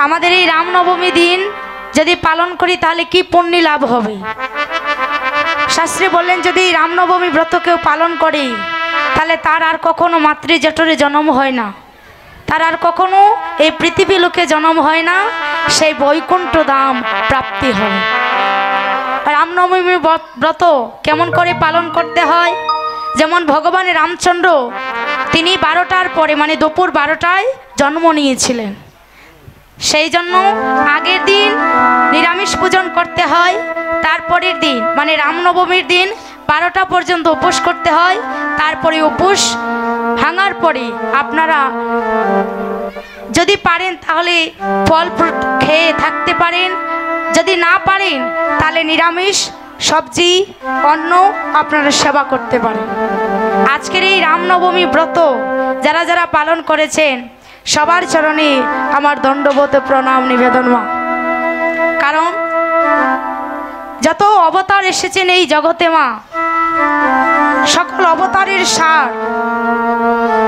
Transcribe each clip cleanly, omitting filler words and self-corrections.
আমাদের এই রামনবমী দিন যদি পালন করি তাহলে কি পুণ্য লাভ হবে। শাস্ত্রে বললেন যদি রামনবমী ব্রত কেউ পালন করে তাহলে তার আর কখনো মাতৃজঠরে জন্ম হয় না, তার আর কখনো এই পৃথিবী লোকে জন্ম হয় না, সেই বৈকুণ্ঠ ধাম প্রাপ্তি হয়। রামনবমী ব্রত কেমন করে পালন করতে হয়, যেমন ভগবান রামচন্দ্র তিনি 12টার পরে মানে দুপুর 12টায় জন্ম নিয়েছিলেন, সেই জন্য আগের দিন নিরামিষ পূজন করতে হয়, তারপরের দিন মানে রামনবমীর দিন 12টা পর্যন্ত উপোস করতে হয়, তারপরে উপোস ভাঙার পরে আপনারা যদি পারেন তাহলে ফল ফ্রুট খেয়ে থাকতে পারেন, যদি না পারেন তাহলে নিরামিষ সবজি অন্ন আপনারা সেবা করতে পারেন। আজকের এই রামনবমী ব্রত যারা যারা পালন করেছেন সবার চরণে আমার দণ্ডবোধ প্রণাম নিবেদন মা। কারণ যত অবতার এসেছেন এই জগতে মা, সকল অবতারের সার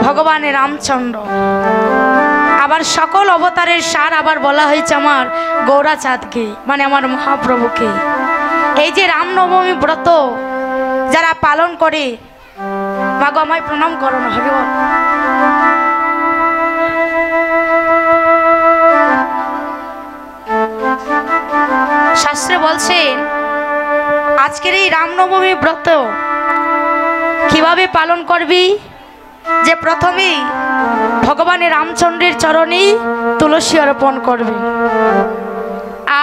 ভগবান রামচন্দ্র, আবার সকল অবতারের সার আবার বলা হয়েছে আমার গৌরাচাঁদকে মানে আমার মহাপ্রভুকে। এই যে রামনবমী ব্রত যারা পালন করে, মা গো আমায় প্রণাম করো না হরি বল। শাস্ত্রে বলছেন আজকের এই রামনবমী ব্রত কিভাবে পালন করবি, যে প্রথমেই ভগবানের রামচন্দ্রের চরণেই তুলসী অর্পণ করবে,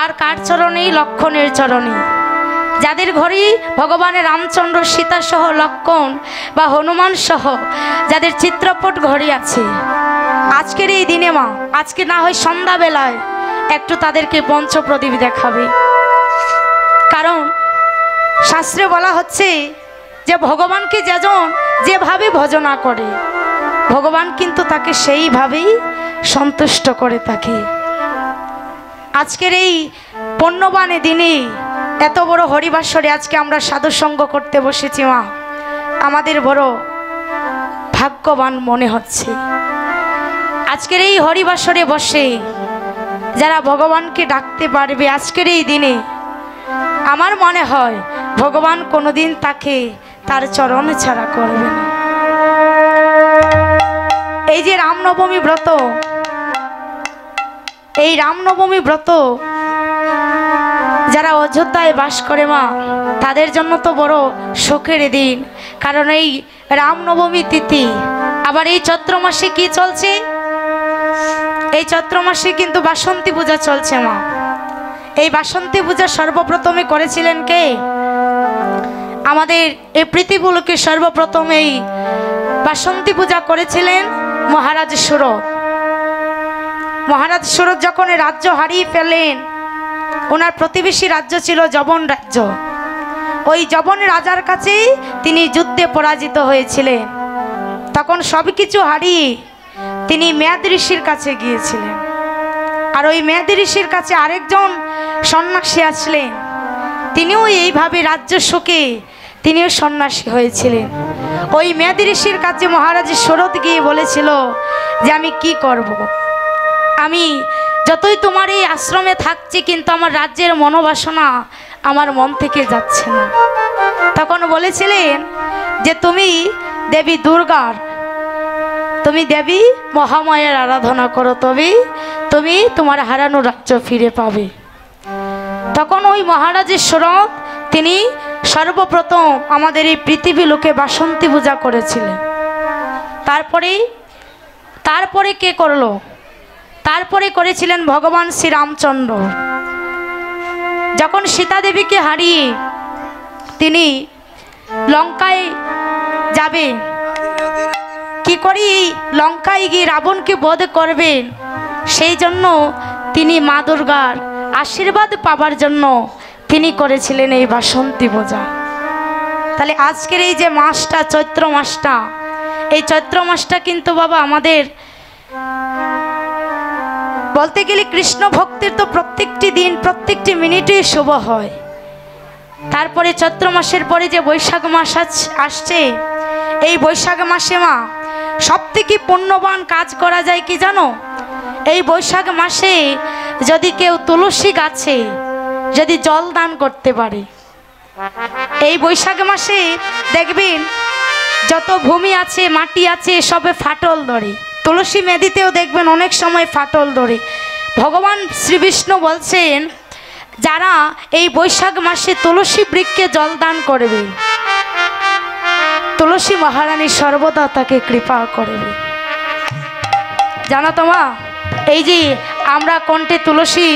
আর কার চরণে? লক্ষণের চরণে। যাদের ঘরে ভগবানের রামচন্দ্র সীতা সহ লক্ষণ বা হনুমান সহ যাদের চিত্রপট ঘরে আছে, আজকের এই দিনে মা, আজকে না হয় সন্ধ্যাবেলায় একটু তাদেরকে পঞ্চপ্রদীপ দেখাবে। কারণ শাস্ত্রে বলা হচ্ছে যে ভগবানকে যেভাবে ভজনা করে ভগবান কিন্তু তাকে সেইভাবেই সন্তুষ্ট করে থাকে। আজকের এই পুণ্যবান দিনে এত বড় হরিবাসরে আজকে আমরা সাধুসঙ্গ করতে বসেছি মা, আমাদের বড় ভাগ্যবান মনে হচ্ছে। আজকের এই হরিবাসরে বসে যারা ভগবানকে ডাকতে পারবে আজকের এই দিনে, আমার মনে হয় ভগবান কোনোদিন তাকে তার চরণ ছাড়া করবে না। এই যে রামনবমী ব্রত, এই রামনবমী ব্রত যারা অযোধ্যায় বাস করে মা, তাদের জন্য তো বড় সুখের দিন। কারণ এই রামনবমী তিথি আবার এই চৈত্র মাসে কি চলছে, এই চৈত্র মাসে কিন্তু বাসন্তী পূজা চলছে মা। এই বাসন্তী পূজা সর্বপ্রথমে করেছিলেন কে? আমাদের এই পৃথিবীকে সর্বপ্রথম এই বাসন্তী পূজা করেছিলেন মহারাজ সুরত। মহারাজ সুরত যখন রাজ্য হারিয়ে ফেলেন, ওনার প্রতিবেশী রাজ্য ছিল যবন রাজ্য, ওই যবন রাজার কাছে তিনি যুদ্ধে পরাজিত হয়েছিলেন। তখন সব কিছু হারিয়ে তিনি মেয়াদ ঋষির কাছে গিয়েছিলেন, আর ওই মেয়াদ ঋষির কাছে আরেকজন সন্ন্যাসী আসলেন, তিনিও এইভাবে রাজ্য সুখে তিনিও সন্ন্যাসী হয়েছিলেন। ওই মেয়াদ ঋষির কাছে মহারাজ সুরত গিয়ে বলেছিল যে আমি কি করব, আমি যতই তোমার এই আশ্রমে থাকছি কিন্তু আমার রাজ্যের মনোবাসনা আমার মন থেকে যাচ্ছে না। তখন বলেছিলেন যে তুমি দেবী দুর্গার, তুমি দেবী মহামায়ার আরাধনা করো, তবে তুমি তোমার হারানো রাজ্য ফিরে পাবে। তখন ওই মহারাজের সুরত তিনি সর্বপ্রথম আমাদের এই পৃথিবী লোকে বাসন্তী পূজা করেছিলেন। তারপরে কে করলো? তারপরে করেছিলেন ভগবান শ্রীরামচন্দ্র। যখন সীতা দেবীকে হারিয়ে তিনি লঙ্কায় যাবেন, কি করি লঙ্কায় গিয়ে রাবণকে বধ করবেন, সেই জন্য তিনি মা দুর্গার আশীর্বাদ পাবার জন্য তিনি করেছিলেন এই বাসন্তী পূজা। তাহলে আজকের এই যে মাসটা চৈত্র মাসটা, এই চৈত্র মাসটা কিন্তু বাবা আমাদের বলতে গেলে কৃষ্ণ ভক্তির তো প্রত্যেকটি দিন প্রত্যেকটি মিনিটে শুভ হয়। তারপরে চৈত্র মাসের পরে যে বৈশাখ মাস আসছে, এই বৈশাখ মাসে মা সবথেকে পুণ্যবান কাজ করা যায় কি জানো? এই বৈশাখ মাসে যদি কেউ তুলসী গাছে যদি জল দান করতে পারে, এই বৈশাখ মাসে দেখবেন যত ভূমি আছে মাটি আছে সবে ফাটল ধরে, তুলসী মেদিতেও দেখবেন অনেক সময় ফাটল ধরে। ভগবান শ্রীবিষ্ণু বলছেন যারা এই বৈশাখ মাসে তুলসী বৃক্ষে জল দান করবে, তুলসী মহারানী সর্বদা তাকে কৃপা করবে। জানো তো মা, এই যে আমরা কণ্ঠে তুলসী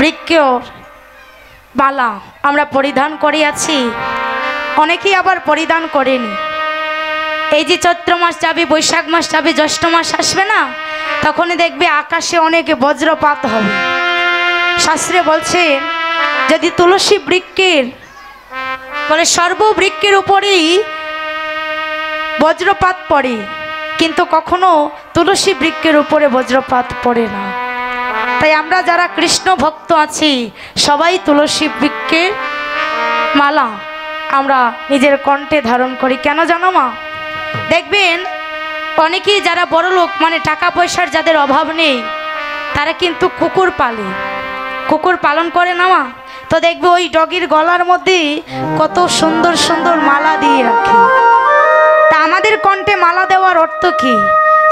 বৃক্ষ মালা আমরা পরিধান করে আছি, অনেকেই আবার পরিধান করেনি। এই যে চৈত্র মাস যাবে, বৈশাখ মাস যাবে, জ্যৈষ্ঠ মাস আসবে না, তখনই দেখবে আকাশে অনেক বজ্রপাত হবে। শাস্ত্রে বলছে যদি তুলসী বৃক্ষের বলে সর্ববৃক্ষের উপরেই বজ্রপাত পড়ে, কিন্তু কখনো তুলসী বৃক্ষের উপরে বজ্রপাত পড়ে না। তাই আমরা যারা কৃষ্ণ ভক্ত আছি সবাই তুলসী বৃক্ষের মালা আমরা নিজের কণ্ঠে ধারণ করি। কেন জানো মা? দেখবেন অনেকেই যারা বড় লোক মানে টাকা পয়সার যাদের অভাব নেই তারা কিন্তু কুকুর পালে, কুকুর পালন করে না মা, তো দেখবে ওই ডগির গলার মধ্যে কত সুন্দর সুন্দর মালা দিয়ে রাখে। তা আমাদের কণ্ঠে মালা দেওয়ার অর্থ কি?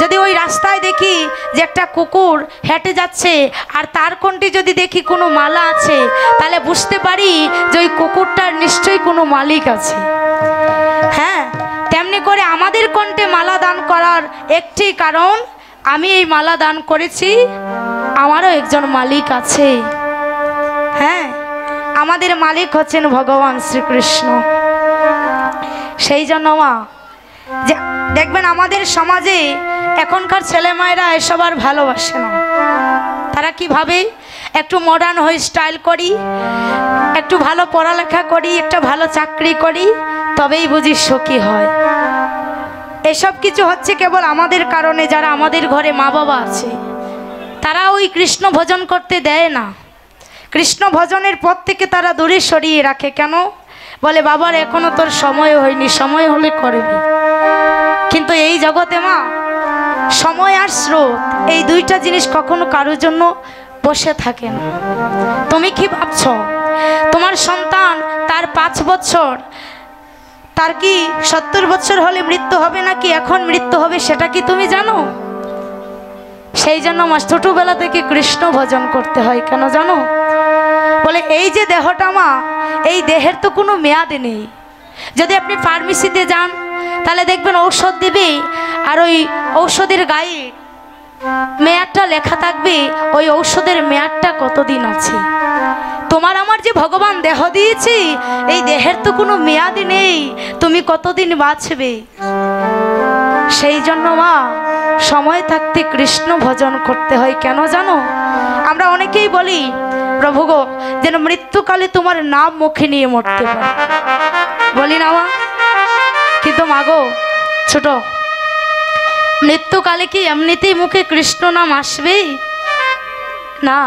যদি ওই রাস্তায় দেখি যে একটা কুকুর হেঁটে যাচ্ছে আর তার কণ্ঠে যদি দেখি কোনো মালা আছে, তাহলে বুঝতে পারি যে ওই কুকুরটার নিশ্চয়ই কোনো মালিক আছে। হ্যাঁ, তেমনি করে আমাদের কণ্ঠে মালা দান করার একটি কারণ, আমি এই মালা দান করেছি, আমারও একজন মালিক আছে। হ্যাঁ, আমাদের মালিক হচ্ছেন ভগবান শ্রীকৃষ্ণ। সেই জন্য মা যে দেখবেন আমাদের সমাজে এখনকার ছেলেমেয়েরা এসব আর ভালোবাসে না। তারা কি ভাবে, একটু মডার্ন হয়ে স্টাইল করি, একটু ভালো পড়ালেখা করি, একটা ভালো চাকরি করি, তবেই বুঝি সুখী হয়। এসব কিছু হচ্ছে কেবল আমাদের কারণে। যারা আমাদের ঘরে মা বাবা আছে তারা ওই কৃষ্ণ ভজন করতে দেয় না, কৃষ্ণ ভজনের পথ থেকে তারা দূরে সরিয়ে রাখে। কেন? বলে বাবার এখনো তোর সময় হয়নি, সময় হলে করবি। কিন্তু এই জগতে মা সময় আর স্রোত এই দুইটা জিনিস কখনো কারোর জন্য বসে থাকে না। তুমি কি ভাবছ তোমার সন্তান তার 5 বছর, তার কি 70 বছর হলে মৃত্যু হবে নাকি এখন মৃত্যু হবে সেটা কি তুমি জানো? সেই জন্য মা ছোটবেলা থেকে কৃষ্ণ ভজন করতে হয়। কেন জানো? বলে এই যে দেহটা মা, এই দেহের তো কোনো মেয়াদ নেই। যদি আপনি ফার্মেসিতে যান তাহলে দেখবেন ঔষধ দেবে আর ওই ঔষধের গায়ে মেয়াদটা লেখা থাকবে, ওই ঔষধের মেয়াদটা কতদিন আছে। তোমার আমার যে ভগবান দেহ দিয়েছে, এই দেহের তো কোনো মেয়াদ নেই, তুমি কতদিন বাঁচবে। সেই জন্য মা সময় থাকতে কৃষ্ণ ভজন করতে হয়। কেন জানো? আমরা অনেকেই বলি প্রভু গো যেন মৃত্যুকালে তোমার নাম মুখে নিয়ে মরতে পারে, বলি না মা? কিন্তু মাগো ছোট, মৃত্যুকালে কি এমনিতেই মুখে কৃষ্ণ নাম আসবে না।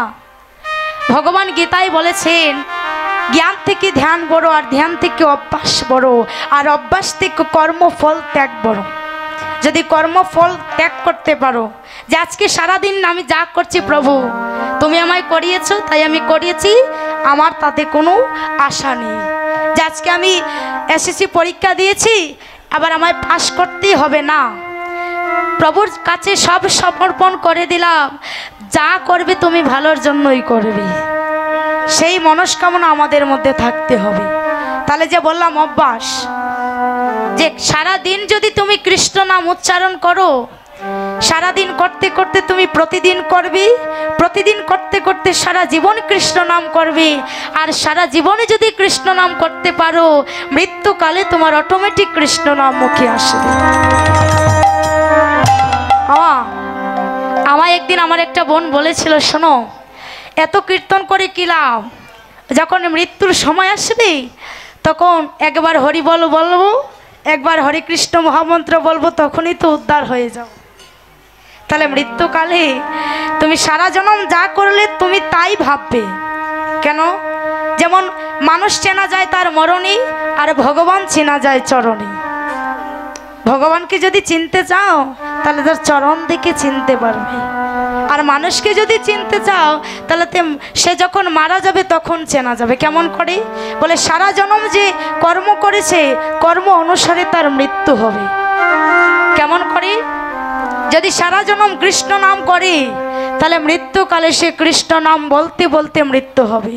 ভগবান গীতায় বলেছেন জ্ঞান থেকে ধ্যান বড়, আর ধ্যান থেকে অভ্যাস বড়, আর অভ্যাস থেকে কর্মফল ত্যাগ বড়। যদি কর্মফল ত্যাগ করতে পারো, যে আজকে সারাদিন আমি যা করছি প্রভু তুমি আমায় করিয়েছো তাই আমি করিয়েছি, আমার তাতে কোনো আশা নেই। যে আজকে আমি এসএসসি পরীক্ষা দিয়েছি আবার আমায় পাস করতেই হবে না, প্রভুর কাছে সব সমর্পণ করে দিলাম, যা করবে তুমি ভালোর জন্যই করবে, সেই মনস্কামনা আমাদের মধ্যে থাকতে হবে। তাহলে যে বললাম অভ্যাস, যে সারাদিন যদি তুমি কৃষ্ণ নাম উচ্চারণ করো, সারাদিন করতে করতে তুমি প্রতিদিন করবে, প্রতিদিন করতে করতে সারা জীবন কৃষ্ণ নাম করবে, আর সারা জীবনে যদি কৃষ্ণ নাম করতে পারো, মৃত্যুকালে তোমার অটোমেটিক কৃষ্ণ নাম মুখে আসবে। আমায় একদিন আমার একটা বোন বলেছিল, শোনো এত কীর্তন করে কি লাভ, যখন মৃত্যুর সময় আসবে তখন একবার হরি বল বলবো, একবার হরে কৃষ্ণ মহামন্ত্র বলবো, তখনই তো উদ্ধার হয়ে যাও। তাহলে মৃত্যুকালে তুমি সারা জনম যা করলে তুমি তাই ভাববে। কেন? যেমন মানুষ চেনা যায় তার মরণে, আর ভগবান চেনা যায় চরণে। ভগবানকে যদি চিনতে চাও তাহলে তার চরণ দেখে চিনতে পারবে। আর মানুষকে যদি চিনতে চাও তাহলে সে যখন মারা যাবে তখন চেনা যাবে। কেমন করে? বলে সারা জন্ম যে কর্ম করেছে কর্ম অনুসারে তার মৃত্যু হবে। কেমন করে? যদি সারা জন্ম কৃষ্ণ নাম করে তাহলে মৃত্যুকালে সে কৃষ্ণ নাম বলতে বলতে মৃত্যু হবে।